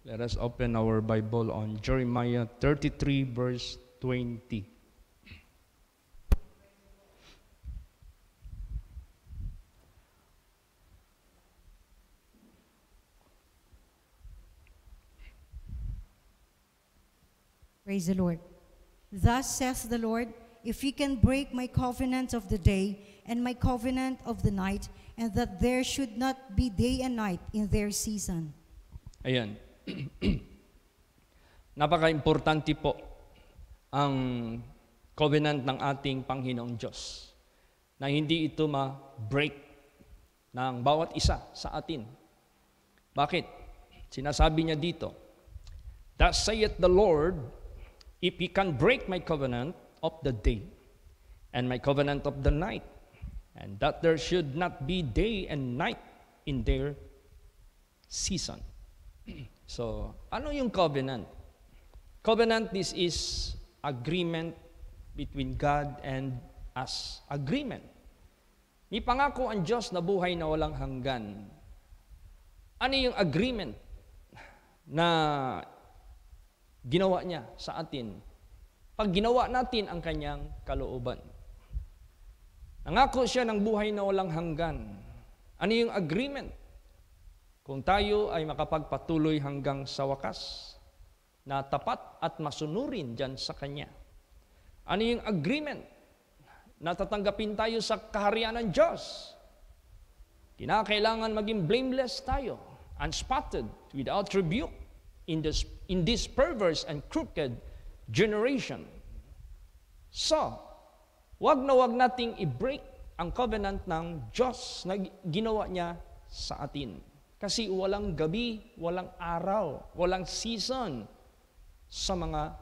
Let us open our Bible on Jeremiah 33 verse 20. Praise the Lord. Thus says the Lord, if you can break my covenant of the day and my covenant of the night, and that there should not be day and night in their season. Ayan. Napaka-importante po ang covenant ng ating Panginoong Diyos na hindi ito ma-break ng bawat isa sa atin. Bakit? Sinasabi niya dito, thus saith the Lord, if he can break my covenant of the day and my covenant of the night, and that there should not be day and night in their season. So, ano yung covenant? Covenant, this is agreement between God and us. Agreement. May pangako ang Diyos na buhay na walang hanggan. Ano yung agreement na ginawa niya sa atin pag ginawa natin ang kanyang kalooban? Nangako siya ng buhay na walang hanggan. Ano yung agreement? Kung tayo ay makapagpatuloy hanggang sa wakas, na tapat at masunurin dyan sa Kanya. Ano yung agreement? Na tatanggapin tayo sa kaharian ng Diyos. Kinakailangan maging blameless tayo, unspotted, without rebuke, in this perverse and crooked generation. So, wag nating i-break ang covenant ng Diyos na ginawa niya sa atin. Kasi walang gabi, walang araw, walang season sa mga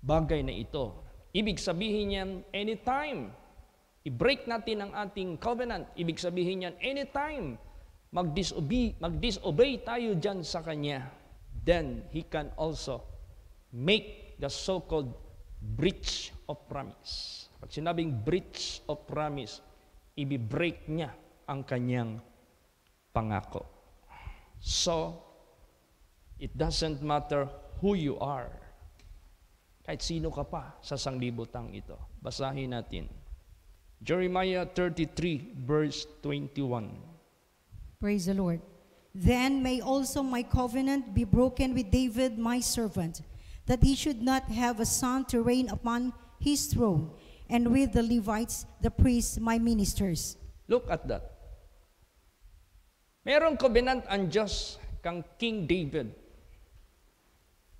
bagay na ito. Ibig sabihin niyan, anytime i-break natin ang ating covenant, ibig sabihin niyan, anytime mag-disobey tayo dyan sa Kanya, then He can also make the so-called breach of promise. Pag sinabing breach of promise, i-break niya ang Kanyang pangako. So, it doesn't matter who you are. Kahit sino ka pa sa sanglibutang ito. Basahin natin. Jeremiah 33 verse 21. Praise the Lord. Then may also my covenant be broken with David my servant, that he should not have a son to reign upon his throne, and with the Levites, the priests, my ministers. Look at that. Merong covenant ang Diyos kang King David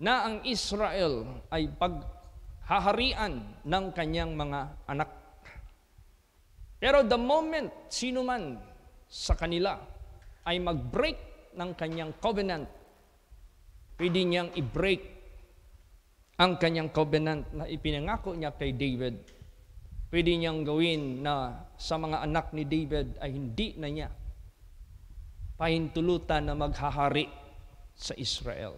na ang Israel ay paghaharian ng kanyang mga anak. Pero the moment sino man sa kanila ay mag-break ng kanyang covenant, pwede niyang i-break ang kanyang covenant na ipinangako niya kay David. Pwede niyang gawin na sa mga anak ni David ay hindi na niya pahintulutan na maghahari sa Israel.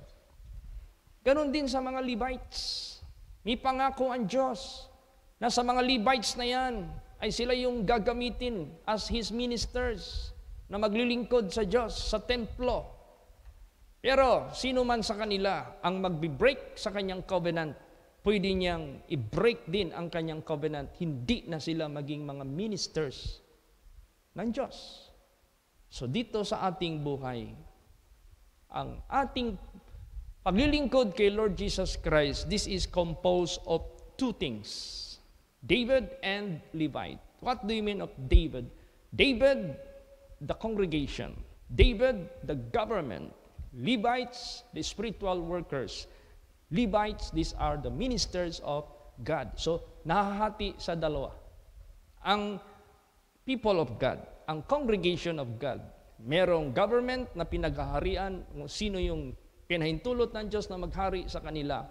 Ganon din sa mga Levites. May pangako ang Diyos na sa mga Levites na yan ay sila yung gagamitin as His ministers na maglilingkod sa Diyos, sa templo. Pero sino man sa kanila ang magbi-break sa kanyang covenant, pwede niyang i-break din ang kanyang covenant. Hindi na sila maging mga ministers ng Diyos. So dito sa ating buhay, ang ating paglilingkod kay Lord Jesus Christ, this is composed of two things, David and Levite. What do you mean of David? David, the congregation. David, the government. Levites, the spiritual workers. Levites, these are the ministers of God. So, nahahati sa dalawa. Ang people of God, ang congregation of God, merong government na pinaghaharian, kung sino yung pinahintulot ng Diyos na maghari sa kanila,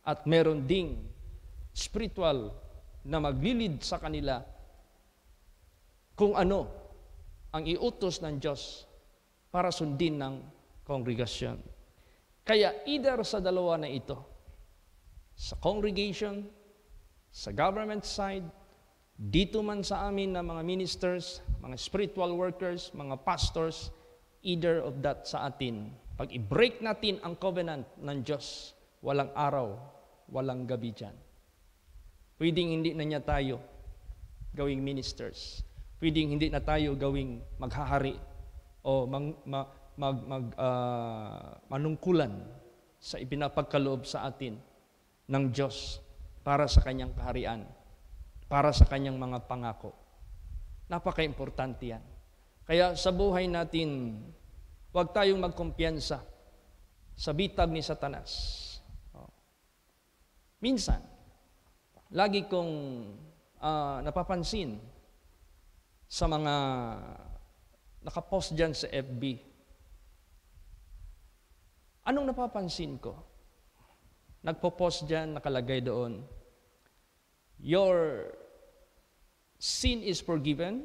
at meron ding spiritual na maglilid sa kanila kung ano ang iutos ng Diyos para sundin ng kongregasyon. Kaya either sa dalawa na ito, sa congregation, sa government side, dito man sa amin na mga ministers, mga spiritual workers, mga pastors, either of that sa atin Pag i-break natin ang covenant ng Diyos, walang araw, walang gabi dyan. Pwedeng hindi na niya tayo gawing ministers. Pwedeng hindi na tayo gawing maghahari o manungkulan sa ipinapagkaloob sa atin ng Diyos para sa kanyang kaharian, para sa kanyang mga pangako. Napaka-importante yan. Kaya sa buhay natin, huwag tayong magkumpiyansa sa bitag ni Satanas. Minsan, lagi kong napapansin sa mga nakapost dyan sa FB. Anong napapansin ko? Nagpo-post dyan, nakalagay doon, your sin is forgiven,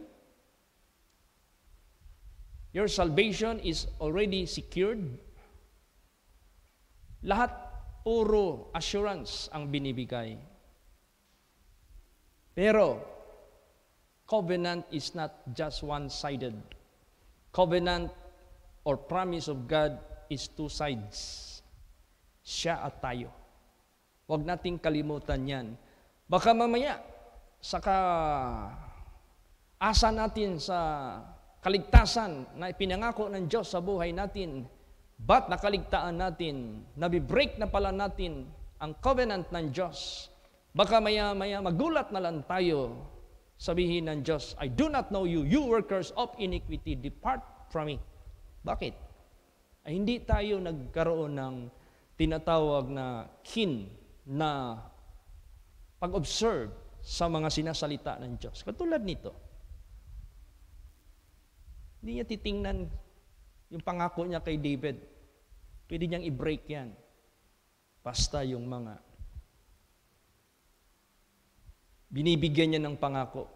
your salvation is already secured. Lahat puro assurance ang binibigay. Pero, covenant is not just one-sided. Covenant or promise of God is two sides. Siya at tayo. Huwag nating kalimutan yan. Baka mamaya, asa natin sa kaligtasan na ipinangako ng Diyos sa buhay natin, but nakaligtaan natin, nabibreak na pala natin ang covenant ng Diyos. Baka maya-maya magulat na lang tayo, sabihin ng Diyos, I do not know you, you workers of iniquity, depart from me. Bakit? Ay hindi tayo nagkaroon ng tinatawag na na pag-observe sa mga sinasalita ng Diyos. Katulad nito, hindi niya titingnan yung pangako niya kay David. Pwede niyang i-break yan. Basta yung mga binibigyan niya ng pangako.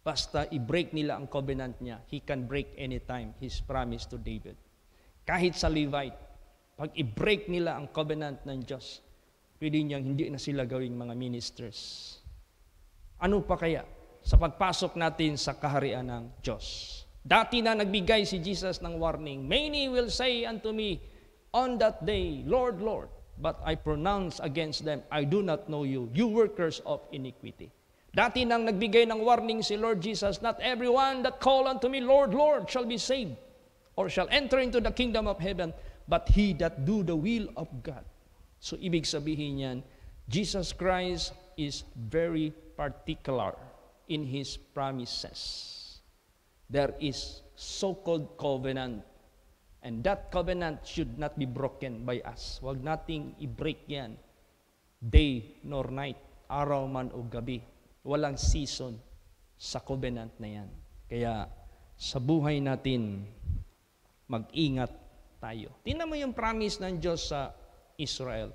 Basta i-break nila ang covenant niya. He can break anytime his promise to David. Kahit sa Levite, pag i-break nila ang covenant ng Diyos, pwede niyang hindi na sila gawing mga ministers. Ano pa kaya sa pagpasok natin sa kaharian ng Diyos? Dati na nagbigay si Jesus ng warning, many will say unto me on that day, Lord, Lord, but I pronounce against them, I do not know you, you workers of iniquity. Dati nang nagbigay ng warning si Lord Jesus, not everyone that call unto me, Lord, Lord, shall be saved, or shall enter into the kingdom of heaven, but he that do the will of God. So ibig sabihin yan, Jesus Christ is very particular in His promises. There is so-called covenant, and that covenant should not be broken by us. Huwag nating i-break yan, day nor night, araw man o gabi. Walang season sa covenant na yan. Kaya sa buhay natin, mag-ingat tayo. Tingnan mo yung promise ng Diyos sa Israel.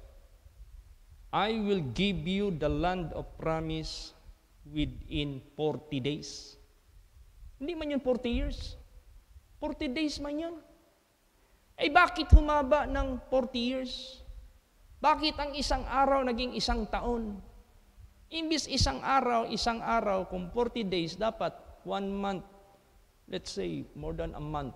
I will give you the land of promise within 40 days. Hindi man yun 40 years. 40 days man yun. Eh bakit humaba ng 40 years? Bakit ang isang araw naging isang taon? Imbis isang araw, kung 40 days, dapat 1 month, let's say more than a month,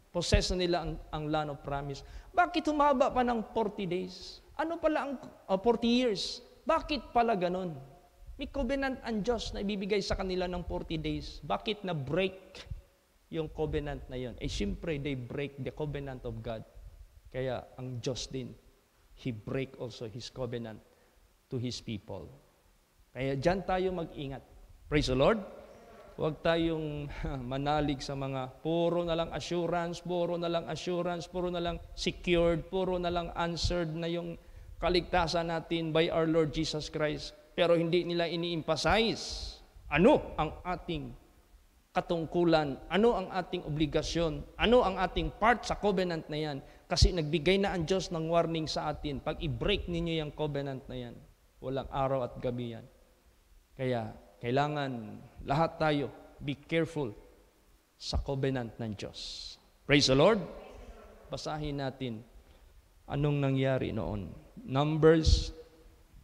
possess na nila ang land of promise. Bakit humaba pa ng 40 days? Ano pala ang 40 years? Bakit pala ganun? May covenant ang Diyos na ibibigay sa kanila ng 40 days. Bakit na-break yung covenant na yun? Eh, siyempre, they break the covenant of God. Kaya, ang Diyos din, He break also His covenant to His people. Kaya, dyan tayo mag-ingat. Praise the Lord. Huwag tayong manalig sa mga puro na lang assurance, puro na lang secured, puro na lang answered na yung kaligtasan natin by our Lord Jesus Christ. Pero hindi nila ini-emphasize ano ang ating katungkulan, ano ang ating obligasyon, ano ang ating part sa covenant na yan. Kasi nagbigay na ang Diyos ng warning sa atin. Pag i-break ninyo yung covenant na yan, walang araw at gabi yan. Kaya, kailangan lahat tayo be careful sa covenant ng Diyos. Praise the Lord. Basahin natin anong nangyari noon. Numbers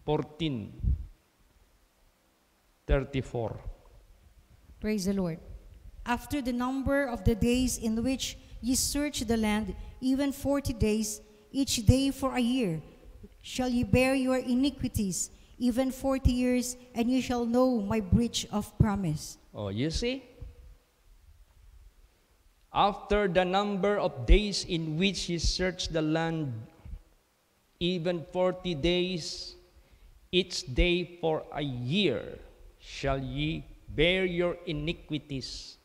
14:34. Praise the Lord. After the number of the days in which ye search the land, even 40 days, each day for a year, shall ye bear your iniquities, even 40 years, and ye shall know my breach of promise. Oh, you see? After the number of days in which ye search the land, even 40 days, each day for a year, shall ye bear your iniquities,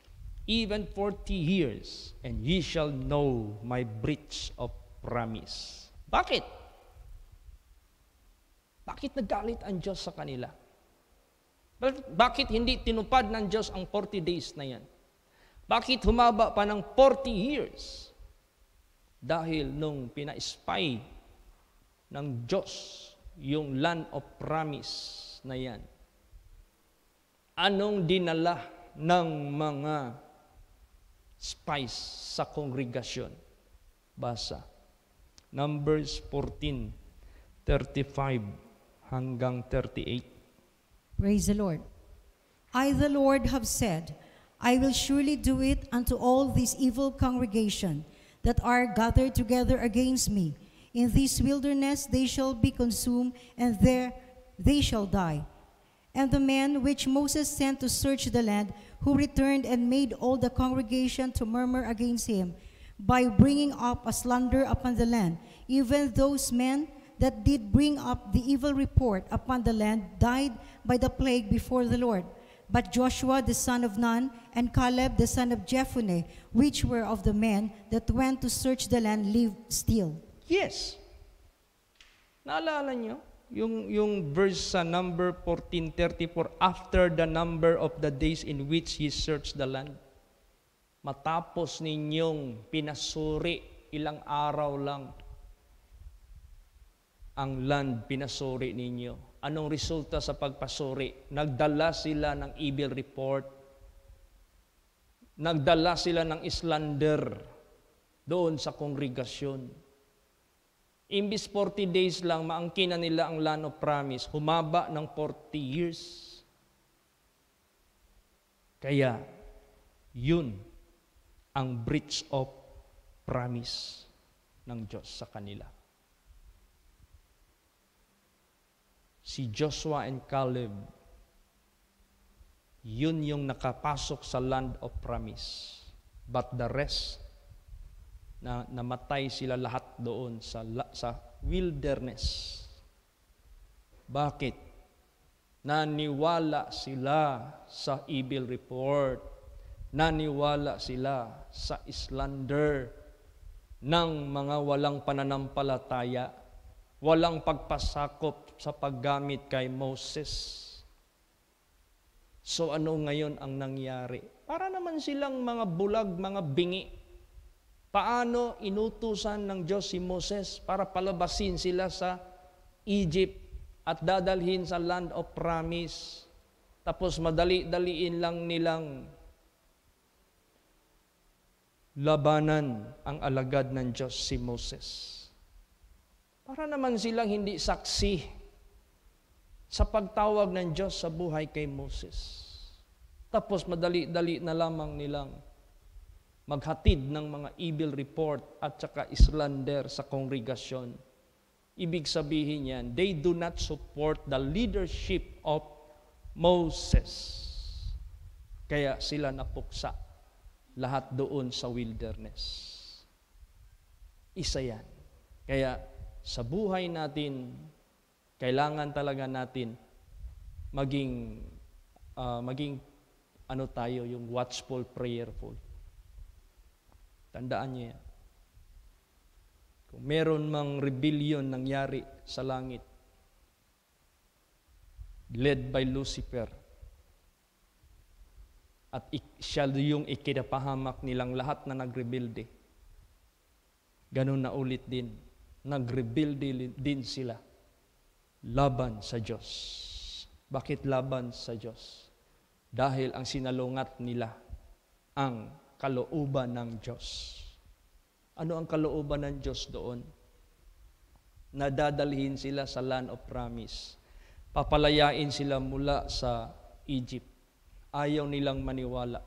even 40 years, and ye shall know my breach of promise. Bakit? Bakit nagalit ang Diyos sa kanila? Bakit hindi tinupad ng Diyos ang 40 days na yan? Bakit humaba pa ng 40 years? Dahil nung pina-spy ng Diyos yung land of promise na yan, anong dinala ng mga spies sa kongregasyon? Basa. Numbers 14:35 hanggang 38. Praise the Lord. I, the Lord, have said, I will surely do it unto all this evil congregation that are gathered together against me. In this wilderness they shall be consumed, and there they shall die. And the men which Moses sent to search the land, who returned and made all the congregation to murmur against him, by bringing up a slander upon the land, even those men that did bring up the evil report upon the land died by the plague before the Lord. But Joshua the son of Nun and Caleb the son of Jephunneh, which were of the men that went to search the land, lived still. Yes. Naalala nyo? Yung verse sa number 14:34, after the number of the days in which ye search the land. Matapos ninyong pinasuri, ilang araw lang ang land pinasuri ninyo. Anong resulta sa pagpasuri? Nagdala sila ng evil report. Nagdala sila ng slander doon sa kongregasyon. Imbis 40 days lang, maangkinan nila ang land of promise. Humaba ng 40 years. Kaya, yun ang breach of promise ng Diyos sa kanila. Si Joshua and Caleb, yun yung nakapasok sa land of promise. But the rest, namatay sila lahat doon sa wilderness. Bakit? Naniwala sila sa evil report. Naniwala sila sa slander ng mga walang pananampalataya, walang pagpasakop sa paggamit kay Moses. So ano ngayon ang nangyari? Para naman silang mga bulag, mga bingi. Paano inutusan ng Diyos si Moses para palabasin sila sa Egypt at dadalhin sa land of promise? Tapos madali-daliin lang nilang labanan ang alagad ng Diyos si Moses. Para naman silang hindi saksi sa pagtawag ng Diyos sa buhay kay Moses. Tapos madali-dali na lamang nilang maghatid ng mga evil report at saka slander sa kongregasyon. Ibig sabihin yan, they do not support the leadership of Moses. Kaya sila napuksa lahat doon sa wilderness. Isa yan. Kaya sa buhay natin, kailangan talaga natin maging tayo, yung watchful, prayerful. Tandaan niyo yan. Kung meron mang rebellion nangyari sa langit, led by Lucifer, at siya yung ikinapahamak nilang lahat na nagrebelde, ganun na ulit din, nagrebelde din sila laban sa Diyos. Bakit laban sa Diyos? Dahil ang sinalungat nila ang kalooban ng Diyos. Ano ang kalooban ng Diyos doon? Nadadalhin sila sa land of promise. Papalayain sila mula sa Egypt. Ayaw nilang maniwala.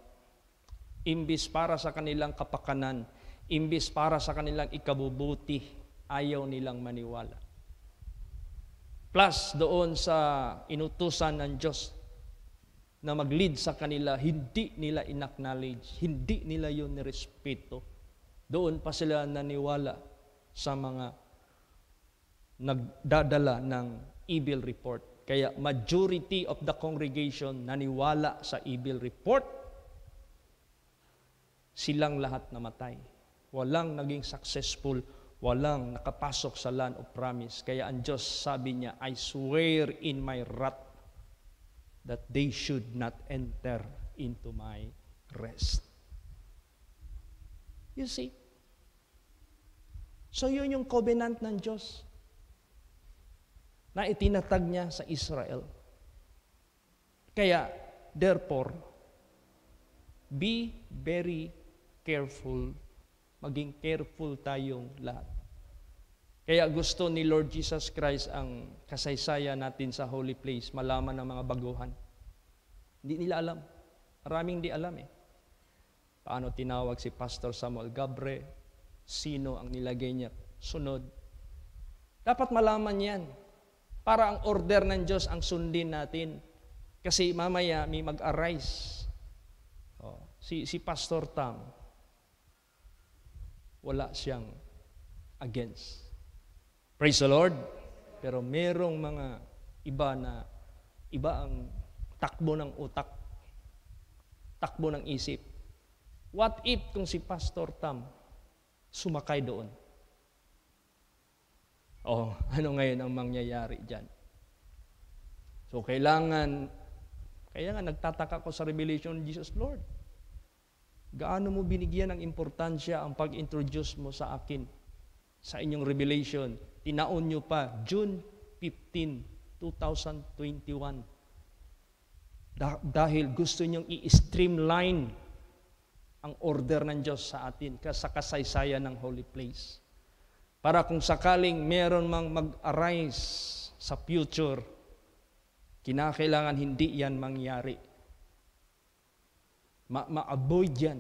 Imbis para sa kanilang kapakanan, Imbis para sa kanilang ikabubuti, ayaw nilang maniwala. Plus, doon sa inutusan ng Diyos na mag-lead sa kanila, hindi nila in-acknowledge, hindi nila yun nirespeto. Doon pa sila naniwala sa mga nagdadala ng evil report. Kaya majority of the congregation naniwala sa evil report. Silang lahat namatay. Walang naging successful, walang nakapasok sa land of promise. Kaya ang Diyos sabi niya, I swear in my wrath that they should not enter into my rest. You see? So yun yung covenant ng Diyos na itinatag niya sa Israel. Kaya, therefore, be very careful. Maging careful tayong lahat. Kaya gusto ni Lord Jesus Christ ang kasaysayan natin sa holy place, malaman ng mga baguhan. Hindi nila alam. Maraming hindi alam eh. Paano tinawag si Pastor Samuel Gabre? Sino ang nilagay niya sunod? Dapat malaman yan. Para ang order ng Diyos ang sundin natin. Kasi mamaya may mag-arise. Si Pastor Tam, wala siyang against. Praise the Lord. Pero merong mga iba ang takbo ng utak, takbo ng isip. What if kung si Pastor Tam sumakay doon? Ano ngayon ang mangyayari dyan? So kaya nga nagtataka ko sa revelation ni Jesus, Lord, gaano mo binigyan ng importansya ang pag-introduce mo sa akin sa inyong revelation? Tinaon nyo pa, June 15, 2021. Dahil gusto nyong i-streamline ang order ng Diyos sa atin, sa kasaysayan ng holy place. Para kung sakaling meron mang mag-arise sa future, kinakailangan hindi yan mangyari. Ma-avoid yan.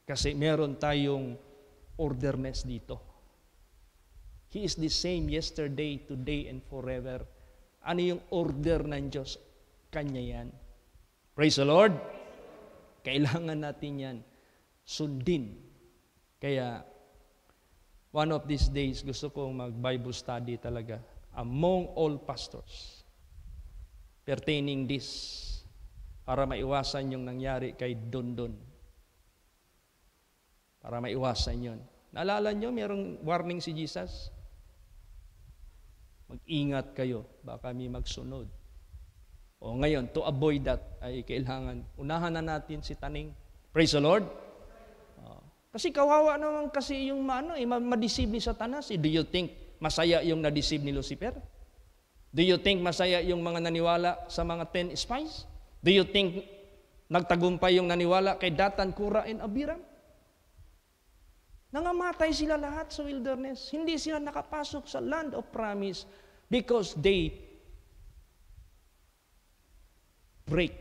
Kasi meron tayong orderness dito. He is the same yesterday, today, and forever. Ano yung order ng Diyos? Kanya yan. Praise the Lord. Kailangan natin yan sundin. Kaya, one of these days, gusto kong mag-Bible study talaga among all pastors pertaining this, para maiwasan yung nangyari kay Dondon. Para maiwasan yun. Naalala nyo, mayroong warning si Jesus? Mag-ingat kayo, baka may magsunod. Ngayon, to avoid that, ay kailangan, unahan na natin si Taning. Praise the Lord. Kasi kawawa naman kasi yung ma-deceive ni Satanas. Do you think masaya yung na-deceive ni Lucifer? Do you think masaya yung mga naniwala sa mga 10 spies? Do you think nagtagumpay yung naniwala kay Datan, Kura, and Abiram? Nangamatay sila lahat sa wilderness. Hindi sila nakapasok sa land of promise because they break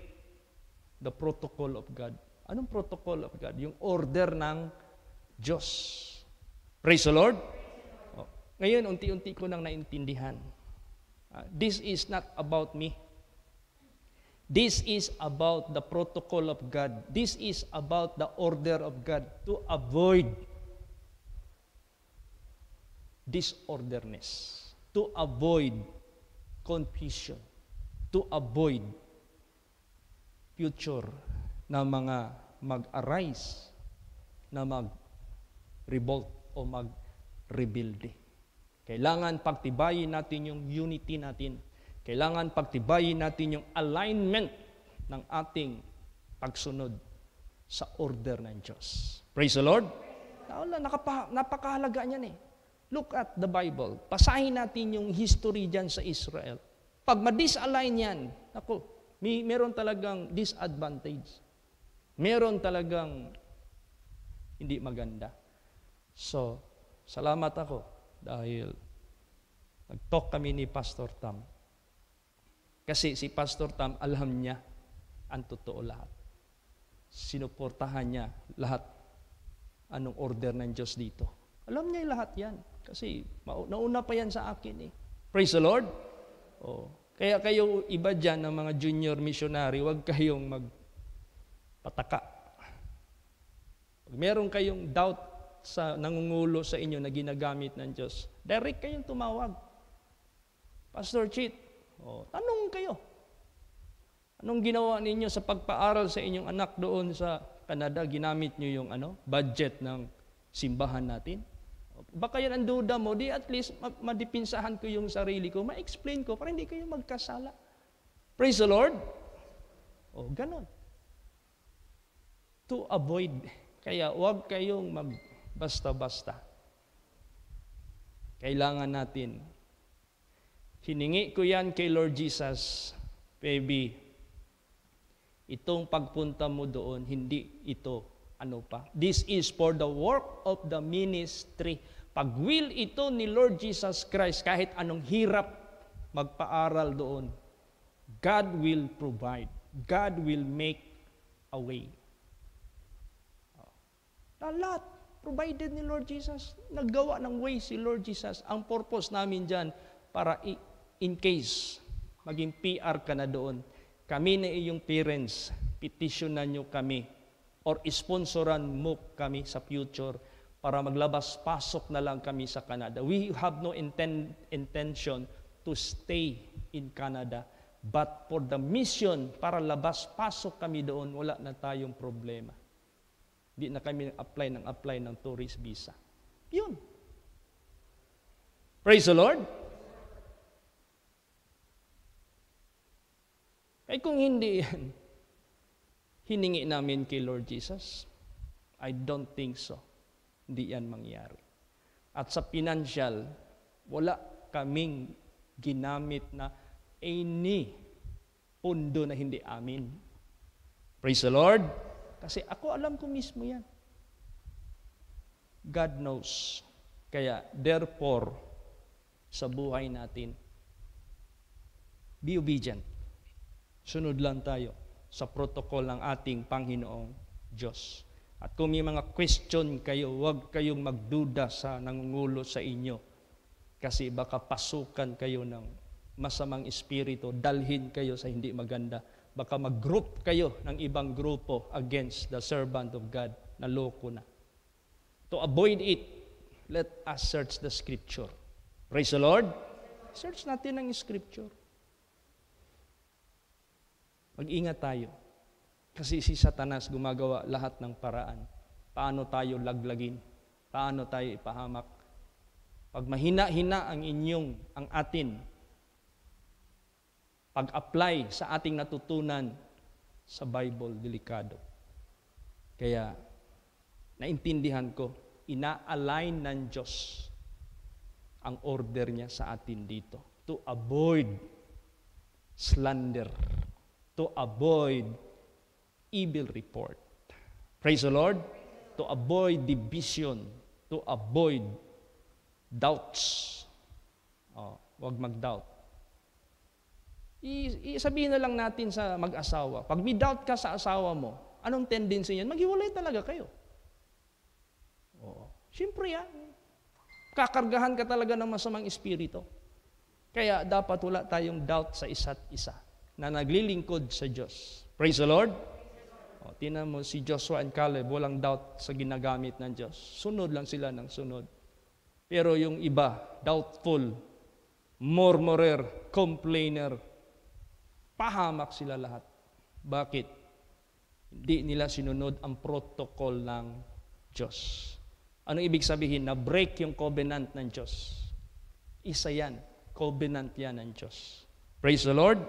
the protocol of God. Anong protocol of God? Yung order ng Diyos. Praise the Lord. Ngayon, unti-unti ko nang naintindihan. This is not about me. This is about the protocol of God. This is about the order of God to avoid disorderness, to avoid confusion, to avoid future na mga mag-arise, na mag-revolt o mag-rebelde. Kailangan pagtibayin natin yung unity natin. Kailangan pagtibayin natin yung alignment ng ating pagsunod sa order ng Diyos. Praise the Lord. Napakahalaga niyan eh. Look at the Bible. Pasahin natin yung history dyan sa Israel. Pag ma-disalign yan, meron talagang disadvantage. Meron talagang hindi maganda. So, salamat ako dahil nag-talk kami ni Pastor Tam. Kasi si Pastor Tam, alam niya ang totoo lahat. Sinuportahan niya lahat anong order ng Diyos dito. Alam niya lahat yan. Kasi nauna pa yan sa akin eh. Praise the Lord. Oh. Kaya kayo iba dyan ng mga junior missionary, huwag kayong magpataka. Pag meron kayong doubt sa nangungulo sa inyo na ginagamit ng Diyos, direct kayong tumawag. Pastor Chit, tanong kayo. Anong ginawa ninyo sa pagpaaral sa inyong anak doon sa Canada? Ginamit nyo yung budget ng simbahan natin? Baka yan ang duda mo, di at least madipinsahan ko yung sarili ko, ma-explain ko para hindi kayo magkasala. Praise the Lord. Ganon. To avoid. Kaya huwag kayong basta-basta. Kailangan natin. Hiningi ko yan kay Lord Jesus, baby. Itong pagpunta mo doon, hindi ito This is for the work of the ministry. Pag will ito ni Lord Jesus Christ, kahit anong hirap magpaaral doon, God will provide. God will make a way. Lahat, provided ni Lord Jesus. Naggawa ng way si Lord Jesus. Ang purpose namin dyan, para in case maging PR ka na doon, kami na iyong parents, petitionan nyo kami or sponsoran mo kami sa future para maglabas-pasok na lang kami sa Canada. We have no intention to stay in Canada, but for the mission, para labas-pasok kami doon, wala na tayong problema. Di na kami apply ng tourist visa. Yun. Praise the Lord. Ay kung hindi yan, hiningi namin kay Lord Jesus, I don't think so. Hindi yan mangyari. At sa financial, wala kaming ginamit na any pundo na hindi amin. Praise the Lord. Kasi ako alam ko mismo yan. God knows. Kaya therefore, sa buhay natin, be obedient. Sunod lang tayo sa protocol ng ating Panginoong Diyos. At kung may mga question kayo, huwag kayong magduda sa nangungulo sa inyo. Kasi baka pasukan kayo ng masamang espiritu, dalhin kayo sa hindi maganda. Baka mag-group kayo ng ibang grupo against the servant of God na loko na. To avoid it, let us search the Scripture. Praise the Lord. Search natin ang Scripture. Mag-ingat tayo. Kasi si Satanas gumagawa lahat ng paraan. Paano tayo laglagin? Paano tayo ipahamak? Pag mahina-hina ang atin, pag-apply sa ating natutunan sa Bible, delikado. Kaya, naintindihan ko, ina-align ng Diyos ang order niya sa atin dito to avoid slander, to avoid evil report. Praise the Lord. To avoid division, to avoid doubts. Huwag mag-doubt. Sabihin na lang natin sa mag-asawa, pag may doubt ka sa asawa mo, anong tendency niyan? Maghiwalay talaga kayo. Siyempre yan. Kakargahan ka talaga ng masamang espiritu. Kaya dapat wala tayong doubt sa isa't isa na naglilingkod sa Diyos. Praise the Lord. Tingnan mo si Joshua and Caleb, walang doubt sa ginagamit ng Diyos. Sunod lang sila ng sunod. Pero yung iba, doubtful, murmurer, complainer, pahamak sila lahat. Bakit? Hindi nila sinunod ang protocol ng Diyos. Anong ibig sabihin? Na-break yung covenant ng Diyos. Isa yan. Covenant yan ng Diyos. Praise the Lord.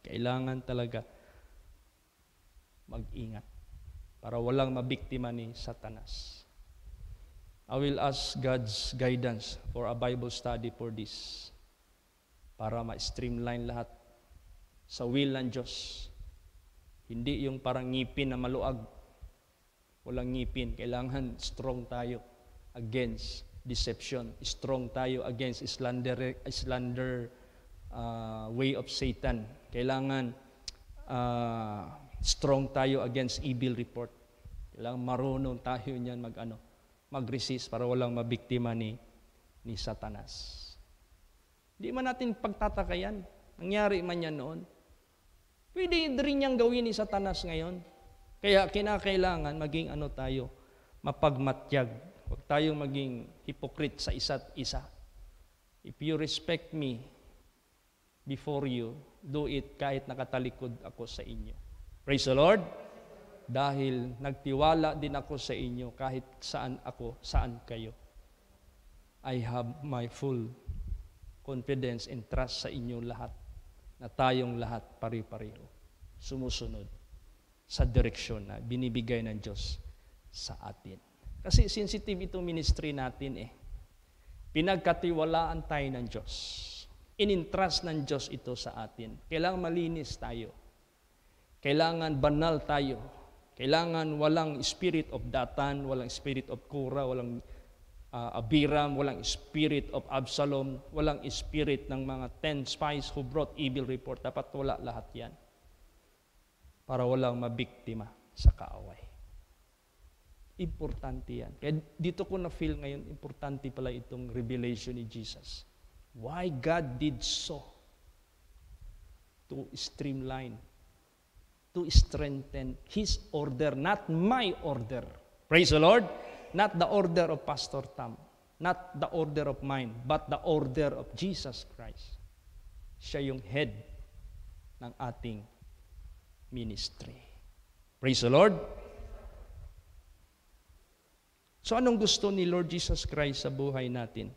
Kailangan talaga mag-ingat para walang mabiktima ni Satanas. I will ask God's guidance for a Bible study for this para ma-streamline lahat sa will ng Diyos. Hindi yung parang ngipin na maluag. Walang ngipin. Kailangan strong tayo against deception. Strong tayo against slander way of Satan. Kailangan strong tayo against evil report. Kailangan marunong tayo niyan mag-resist para walang mabiktima ni Satanas. Hindi man natin pagtataka yan. Nangyari man yan noon. Pwede rin niyang gawin ni Satanas ngayon. Kaya kinakailangan maging tayo, mapagmatyag. Huwag tayong maging hypocrite sa isa't isa. If you respect me before you, do it kahit nakatalikod ako sa inyo. Praise the Lord. Dahil nagtiwala din ako sa inyo kahit saan kayo. I have my full confidence and trust sa inyo lahat na tayong lahat pare-pareho sumusunod sa direksyon na binibigay ng Diyos sa atin. Kasi sensitive itong ministry natin Pinagkatiwalaan tayo ng Diyos. In-entrust ng Diyos ito sa atin. Kailangan malinis tayo. Kailangan banal tayo. Kailangan walang spirit of Datan, walang spirit of Korah, walang Abiram, walang spirit of Absalom, walang spirit ng mga 10 spies who brought evil report. Dapat wala lahat yan. Para walang mabiktima sa kaaway. Importante yan. Kaya dito ko na-feel ngayon, importante pala itong revelation ni Jesus. Why God did so? To streamline, to strengthen His order, not my order. Praise the Lord. Not the order of Pastor Tam, not the order of mine, but the order of Jesus Christ. Siya yung head ng ating ministry. Praise the Lord. So anong gusto ni Lord Jesus Christ sa buhay natin?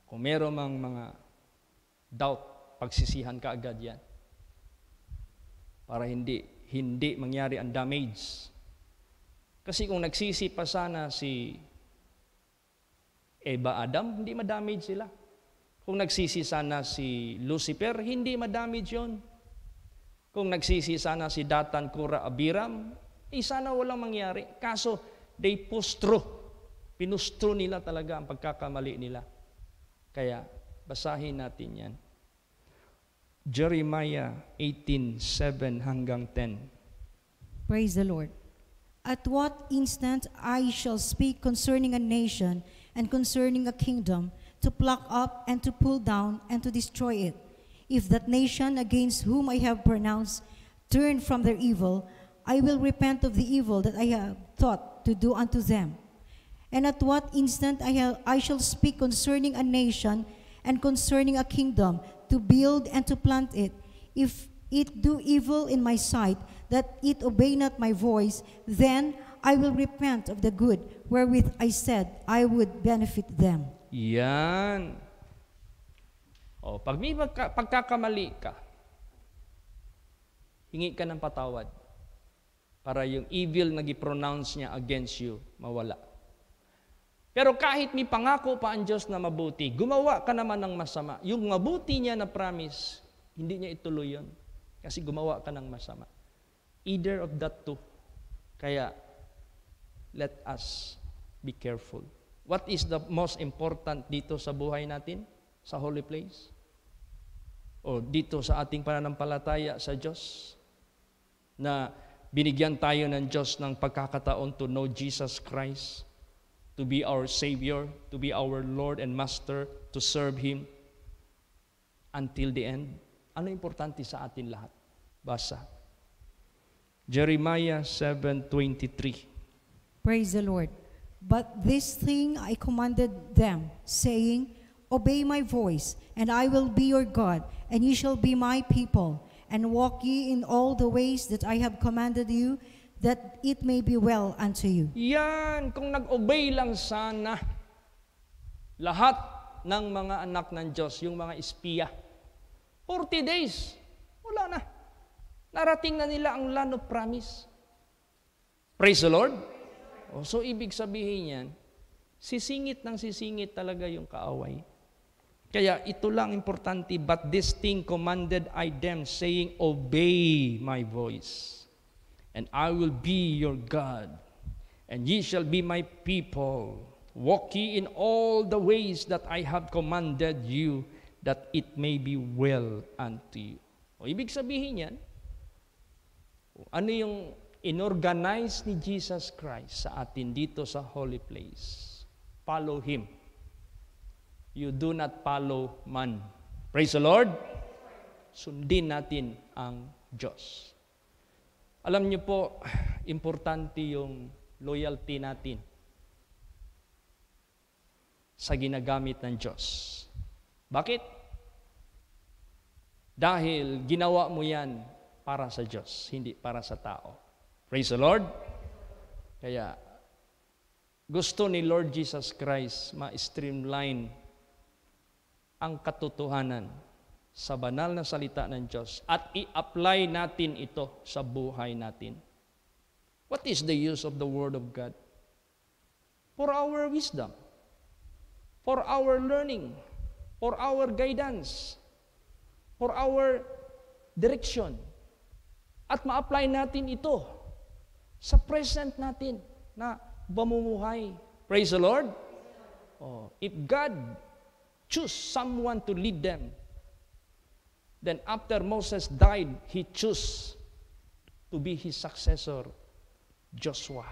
Kung meron mang mga doubt, pagsisihan ka agad yan. Para hindi mangyari ang damage. Kasi kung nagsisi pa sana si Eva, Adam, hindi ma-damage sila. Kung nagsisi sana si Lucifer, hindi ma-damage yun. Kung nagsisi sana si Datan, Korah, Abiram, sana walang mangyari. Kaso, they pinustro nila talaga ang pagkakamali nila. Kaya, basahin natin yan. Jeremiah 18:7 hanggang 10. Praise the Lord. At what instant I shall speak concerning a nation and concerning a kingdom, to pluck up and to pull down and to destroy it. If that nation against whom I have pronounced turn from their evil, I will repent of the evil that I have thought to do unto them. And at what instant I shall speak concerning a nation and concerning a kingdom, to build and to plant it. If it do evil in my sight, that it obey not my voice, then I will repent of the good wherewith I said I would benefit them. Yan. Pag may pagkakamali ka, hingi ka ng patawad para yung evil na gi-pronounce niya against you, mawala. Pero kahit may pangako pa ang Diyos na mabuti, gumawa ka naman ng masama. Yung mabuti niya na promise, hindi niya ituloy yun. Kasi gumawa ka ng masama. Either of that two. Kaya, let us be careful. What is the most important dito sa buhay natin? Sa holy place? O dito sa ating pananampalataya sa Diyos? Na binigyan tayo ng Diyos ng pagkakataon to know Jesus Christ, to be our Savior, to be our Lord and Master, to serve Him until the end. Ano importante sa atin lahat? Basa. Jeremiah 7:23. Praise the Lord. But this thing I commanded them, saying, Obey my voice, and I will be your God, and ye shall be my people, and walk ye in all the ways that I have commanded you, that it may be well unto you. Yan, kung nag-obey lang sana lahat ng mga anak ng Diyos, yung mga espiya, 40 days, wala na. Narating na nila ang land of promise. Praise the Lord. So, ibig sabihin yan, sisingit talaga yung kaaway. Kaya ito lang importante, but this thing commanded I them, saying, Obey my voice, and I will be your God, and ye shall be my people. Walk ye in all the ways that I have commanded you, that it may be well unto you. O ibig sabihin yan, Ano yung inorganize ni Jesus Christ sa atin dito sa holy place? Follow Him. You do not follow man. Praise the Lord. Sundin natin ang Diyos. Alam niyo po, importante yung loyalty natin sa ginagamit ng Diyos. Bakit? Dahil ginawa mo yan para sa Diyos, hindi para sa tao. Praise the Lord. Kaya, gusto ni Lord Jesus Christ ma-streamline ang katotohanan sa banal na salita ng Diyos at i-apply natin ito sa buhay natin. What is the use of the Word of God? For our wisdom, for our learning, for our guidance, for our direction. At ma-apply natin ito sa present natin na pamumuhay. Praise the Lord. Oh, if God choose someone to lead them, then after Moses died, He chose to be his successor, Joshua.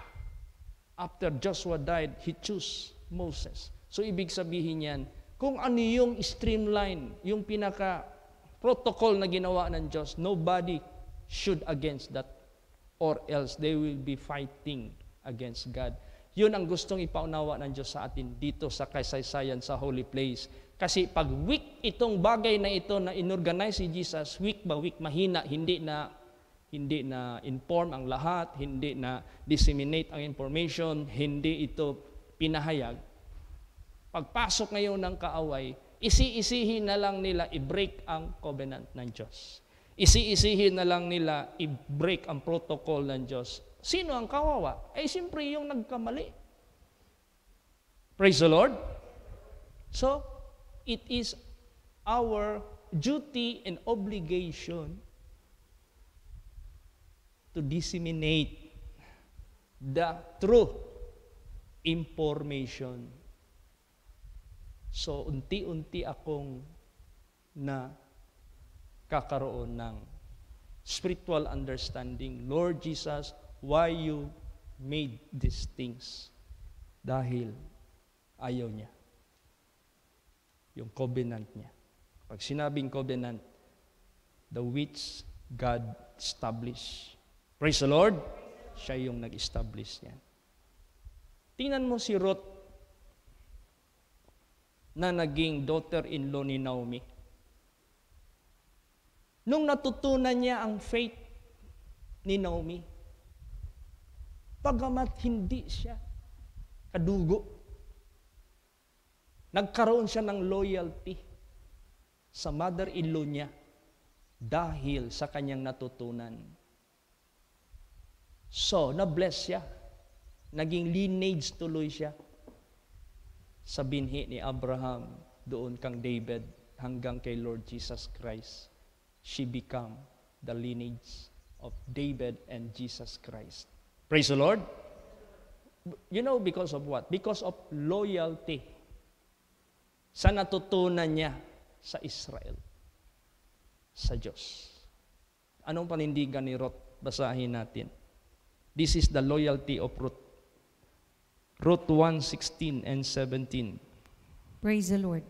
After Joshua died, He chose Moses. So ibig sabihin yan, kung ano yung streamline, yung pinaka-protocol na ginawa ng Diyos, nobody should against that, or else they will be fighting against God. Yun ang gustong ipaunawa ng Diyos sa atin dito sa kasaysayan sa holy place. Kasi pag weak itong bagay na ito na inorganize si Jesus, weak ba? Weak, mahina, hindi na inform ang lahat, hindi na disseminate ang information, hindi ito pinahayag. Pagpasok ngayon ng kaaway, isi-isihin na lang nila i-break ang covenant ng Diyos. Isi-isihin na lang nila i-break ang protocol ng Diyos. Sino ang kawawa? Ay siyempre yung nagkamali. Praise the Lord. So, it is our duty and obligation to disseminate the true information. So, unti-unti akong kakaroon ng spiritual understanding. Lord Jesus, why you made these things? Dahil ayaw niya. Yung covenant niya. Pag sinabing covenant, the which God established. Praise the Lord. Siya yung nag-establish niyan. Tingnan mo si Ruth na naging daughter-in-law ni Naomi. Nung natutunan niya ang faith ni Naomi, pagamat hindi siya kadugo, nagkaroon siya ng loyalty sa mother-in-law niya dahil sa kanyang natutunan. So, na-bless siya. Naging lineage tuloy siya sa binhi ni Abraham doon kang David hanggang kay Lord Jesus Christ. She become the lineage of David and Jesus Christ. Praise the Lord. You know, because of what? Because of loyalty sa natutunan niya sa Israel, sa Diyos. Anong panindigan ni Ruth? Basahin natin. This is the loyalty of Ruth. Ruth 1:16 and 17. Praise the Lord.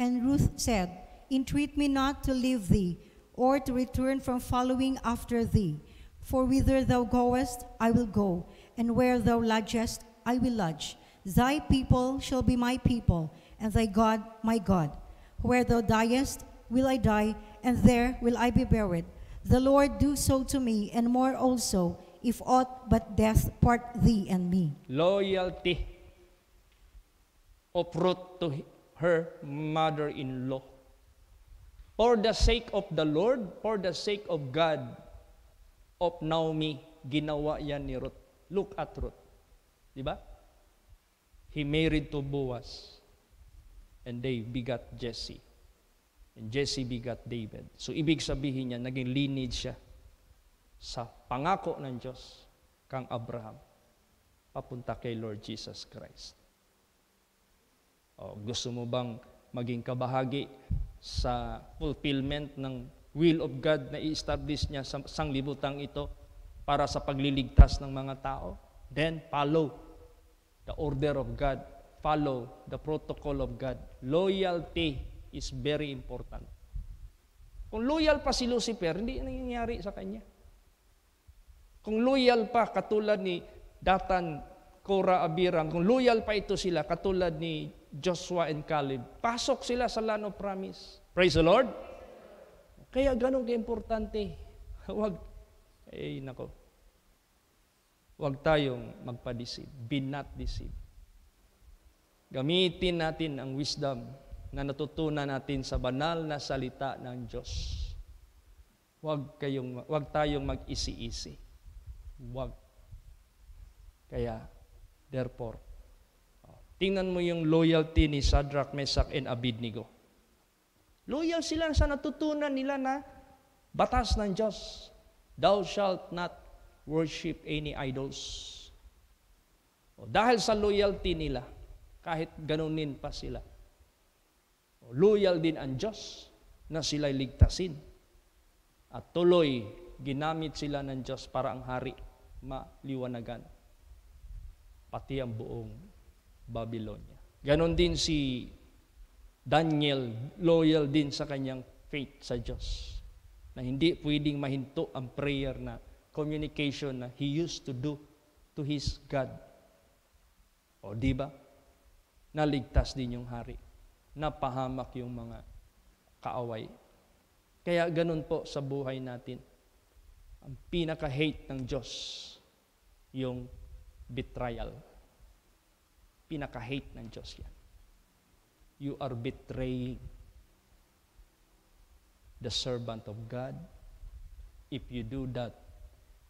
And Ruth said, entreat me not to leave thee, or to return from following after thee. For whither thou goest, I will go, and where thou lodgest, I will lodge. Thy people shall be my people, and thy God my God. Where thou diest, will I die, and there will I be buried. The Lord do so to me, and more also, if aught but death part thee and me. Loyalty of Ruth to her mother-in-law. For the sake of the Lord, for the sake of God, of Naomi, ginawa yan ni Ruth. Look at Ruth. Diba? He married to Boaz. And they begot Jesse. And Jesse begot David. So ibig sabihin niya, naging lineage siya sa pangako ng Diyos kang Abraham papunta kay Lord Jesus Christ. O, gusto mo bang maging kabahagi sa fulfillment ng will of God na i-establish niya sa sanglibutang ito? para sa pagliligtas ng mga tao. Then follow the order of God. Follow the protocol of God. Loyalty is very important. Kung loyal pa si Lucifer, hindi nangyayari sa kanya. Kung loyal pa, katulad ni Datan, Korah, Abiram, kung loyal pa ito sila, katulad ni Joshua and Caleb, pasok sila sa land of promise. Praise the Lord. Kaya ganun ka-importante. Huwag tayong magpa-deceive. Be not deceived. Gamitin natin ang wisdom na natutunan natin sa banal na salita ng Diyos. Huwag tayong mag-isi-isi. Huwag. Kaya, therefore, tingnan mo yung loyalty ni Shadrach, Meshach, and Abednego. Loyal sila sa natutunan nila na batas ng Diyos. Thou shalt not worship any idols. Dahil sa loyalty nila, kahit ganunin pa sila, loyal din ang Diyos na sila'y ligtasin. At tuloy, ginamit sila ng Diyos para ang hari maliwanagan. Pati ang buong Babylonia. Ganon din si Daniel, loyal din sa kanyang faith sa Diyos. Na hindi pwedeng mahinto ang prayer na communication na he used to do to his God. O di ba? Naligtas din yung hari. Napahamak yung mga kaaway. Kaya ganun po sa buhay natin. Ang pinaka-hate ng Diyos, yung betrayal. Pinaka-hate ng Diyos yan. You are betraying the servant of God. If you do that,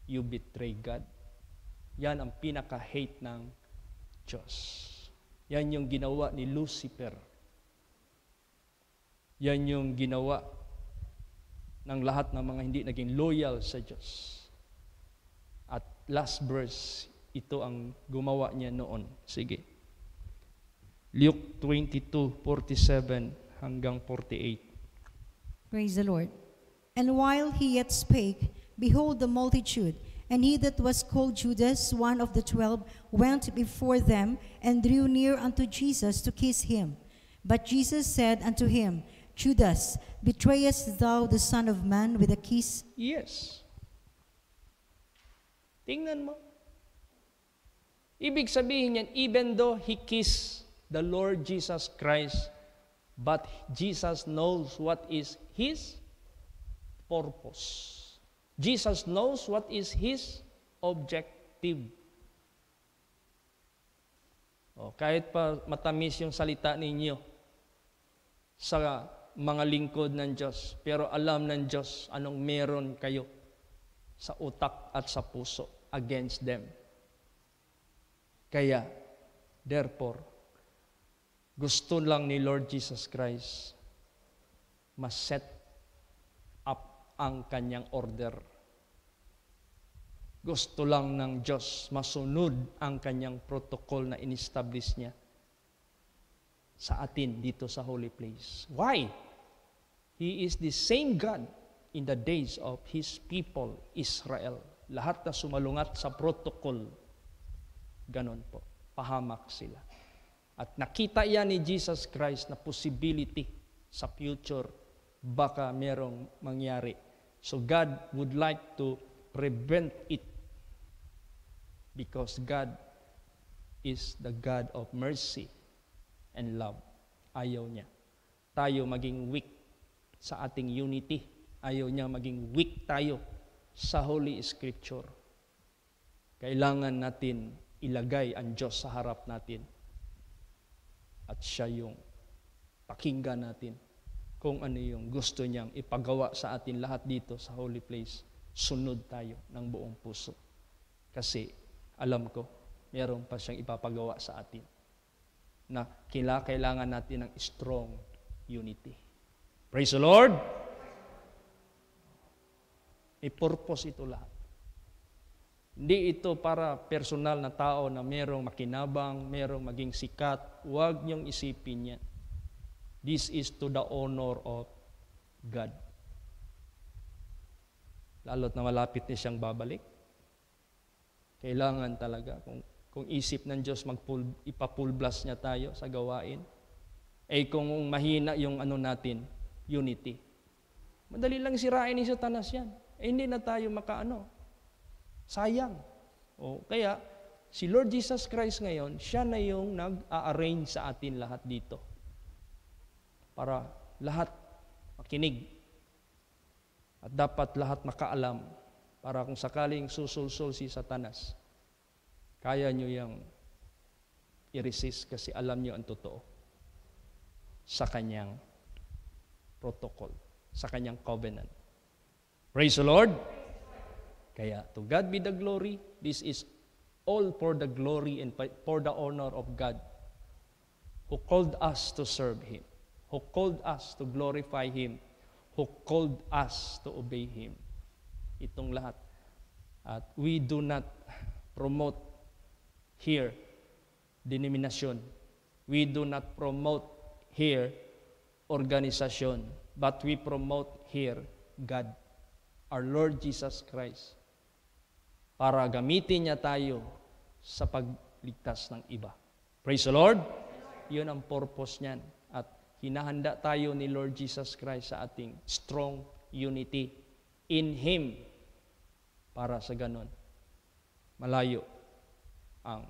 you betray God. Yan ang pinaka-hate ng Diyos. Yan yung ginawa ni Lucifer. Yan yung ginawa ng lahat ng mga hindi naging loyal sa Diyos. At last verse, ito ang gumawa niya noon. Sige. Luke 22:47 hanggang 48. Praise the Lord. And while he yet spake, behold the multitude, and he that was called Judas, one of the 12, went before them, and drew near unto Jesus to kiss him. But Jesus said unto him, Judas, betrayest thou the Son of Man with a kiss? Yes. Tingnan mo. Ibig sabihin yan, even though he kissed the Lord Jesus Christ, but Jesus knows what is his purpose. Jesus knows what is his objective. Kahit pa matamis yung salita ninyo sa mga lingkod ng Diyos, pero alam ng Diyos anong meron kayo sa utak at sa puso against them. Kaya, therefore, gusto lang ni Lord Jesus Christ ma-set up ang kanyang order. Gusto lang ng Diyos masunod ang kanyang protocol na in-establish niya sa atin dito sa holy place. Why? He is the same God in the days of His people, Israel. Lahat na sumalungat sa protocol, ganon po, pahamak sila. At nakita yan ni Jesus Christ na possibility sa future, baka merong mangyari. So God would like to prevent it because God is the God of mercy and love. Ayaw niya tayo maging weak sa ating unity. Ayaw niya maging weak tayo sa Holy Scripture. Kailangan natin ilagay ang Diyos sa harap natin. At siya yung pakinggan natin kung ano yung gusto niyang ipagawa sa atin lahat dito sa holy place. Sunod tayo ng buong puso. Kasi alam ko, meron pa siyang ipapagawa sa atin na kailangan natin ng strong unity. Praise the Lord! May purpose ito lahat. Hindi ito para personal na tao na merong makinabang, merong maging sikat. Huwag niyong isipin yan. This is to the honor of God. Lalo't na malapit na siyang babalik. Kailangan talaga, kung isip ng Diyos, ipa-full blast niya tayo sa gawain. Kung mahina yung natin, unity. Madali lang sirain ni Satanas yan. Hindi na tayo sayang. Kaya, si Lord Jesus Christ ngayon, siya na yung nag-a-arrange sa atin lahat dito. Para lahat makinig. At dapat lahat makaalam. Para kung sakaling susulsul si Satanas, kaya nyo yung i-resist kasi alam nyo ang totoo sa kanyang protocol, sa kanyang covenant. Praise the Lord! Kaya, to God be the glory. This is all for the glory and for the honor of God, who called us to serve Him, who called us to glorify Him, who called us to obey Him. Itong lahat. At we do not promote here denomination. We do not promote here organisasyon. But we promote here God, our Lord Jesus Christ, para gamitin niya tayo sa pagligtas ng iba. Praise the Lord! Yun ang purpose niyan. At hinahanda tayo ni Lord Jesus Christ sa ating strong unity in Him. Para sa ganon, malayo ang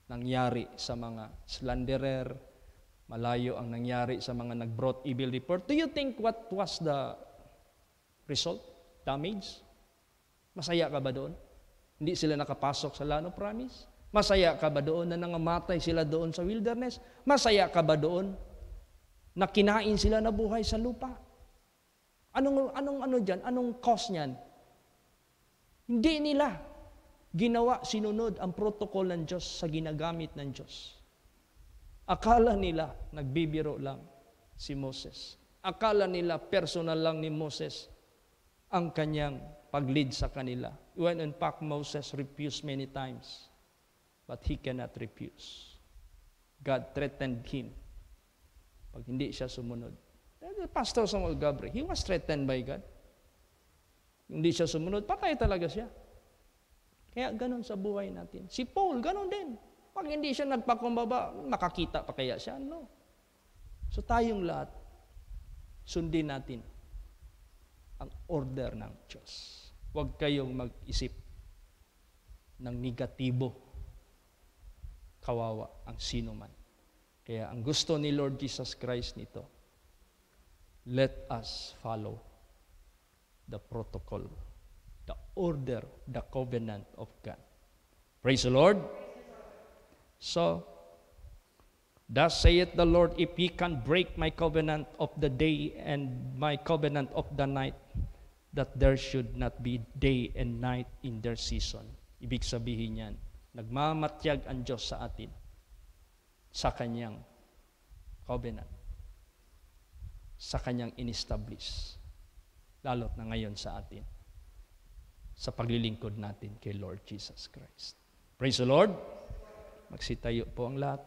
nangyari sa mga slanderer, malayo ang nangyari sa mga nag-brought evil report. Do you think what was the result? Damage? Masaya ka ba doon? Hindi sila nakapasok sa land of promise? Masaya ka ba doon na nangamatay sila doon sa wilderness? Masaya ka ba doon na kinain sila na buhay sa lupa? Anong dyan? Anong cause niyan? Hindi nila sinunod ang protocol ng Diyos sa ginagamit ng Diyos. Akala nila nagbibiro lang si Moses. Akala nila personal lang ni Moses ang kanyang pag-lead sa kanila. When in fact Moses refused many times, but he cannot refuse. God threatened him pag hindi siya sumunod. The Pastor Samuel Gabriel, he was threatened by God. Hindi siya sumunod, patay talaga siya. Kaya ganun sa buhay natin. Si Paul, ganun din. Pag hindi siya nagpakumbaba, makakita pa kaya siya? No. So tayong lahat, sundin natin ang order ng Diyos. Huwag kayong mag-isip ng negatibo. Kawawa ang sino man. Kaya ang gusto ni Lord Jesus Christ nito, let us follow the protocol, the order, the covenant of God. Praise the Lord. So, thus saith the Lord, if ye can break my covenant of the day and my covenant of the night, that there should not be day and night in their season. Ibig sabihin yan, nagmamatyag ang Diyos sa atin sa kanyang covenant, sa kanyang in-establish. Lalo't na ngayon sa atin, sa paglilingkod natin kay Lord Jesus Christ. Praise the Lord. Magsitayo po ang lahat.